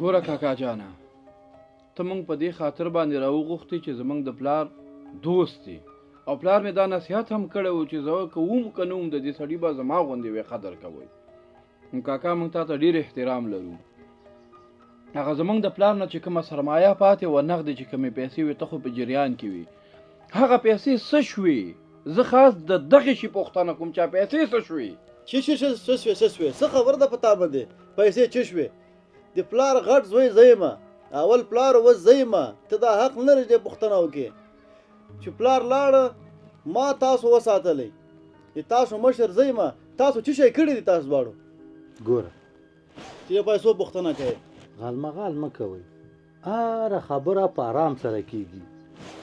ګوره کاکا جانه، ته مونږ په دې خاطر باندې راوغوښتې چې زمونږ د پلار دوست دی، او پلار مې دا نصیحت هم کړی و چې زه کوم که نه وم د دې سړي به زما غوندې وې قدر کوئ. نو کاکا مونږ تا ته ډېر احترام لرو. هغه زمونږ د پلار نه چې کومه سرمایه پاتې و، نغدې چې کومې پیسې وې ته خو په جریان کې وي، هغه پیسې څه شوې؟ زه خاص د دغې شي پوښتنه کوم چې پیسې څه شوې؟ څه شوې څه خبره ده په تا باندې؟ پیسې څه شوې؟ د پلار غټ زوی زه یم، اول پلار اوس زه یم، ته دا حق نه لرې دې پوښتنه وکړې چې پلار لاړه ما تاسو وساتلی، د تاسو مشر زه یم، تاسو څه شی کړي دي تاسو دواړو؟ ګوره چې د پیسو پوښتنه کوئ، غالمغال مه کوئ، هره خبره په آرام سره کیږي.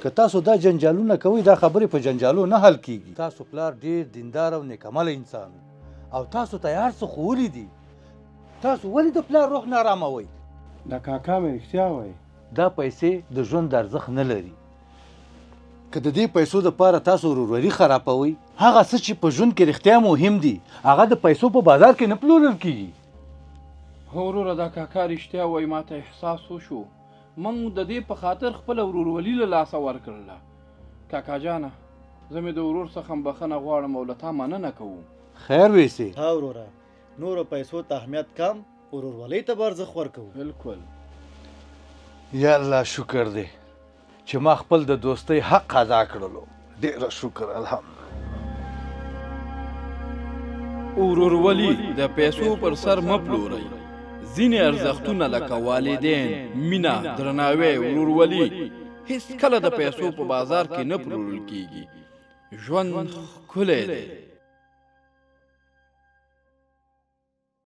که تاسو دا جنجالونه کوئ دا خبرې په جنجالو نه حل کیږي. تاسو پلار ډېر دیندار او نیکعمله انسان او تاسو ته یې هر څه ښوولي دي، تاسو ولې د پلار روح نه اراموئ؟ دا کاکا مې رښتیا وایي، دا پیسې د ژوند ارزښت نه لري. که د دې پیسو دپاره تاسو ورورولي خرابوئ، هغه څه چې په ژوند کې رښتیا مهم دي هغه د پیسو په بازار کې نه پلورل کیږي. هو وروره، دا کاکا رښتیا وایي، ما ته احساس وشو، مونږ د دې په خاطر خپله ورورولي له لاسه ورکړله. کاکا جانه، زه مې د ورور څخه بخښنه غواړم او له تا مننه کوم. خیر ویسې. ها وروره، نورو پیسو ته اهمیت کم، ورورولۍ ته به ارزښت ورکوو. بالکل. یا الله شکر دی چې ما خپل د دوستۍ حق ادا کړلو. ډېره شکر الحمدلله. ورورولي د پیسو پر سر مه پلورئ. ځینې ارزښتونه لکه والدین، مینه، درناوی، ورورولي هیڅ کله د پیسو په بازار کې نه پلورل کیږي. ژوند ښکلی دی.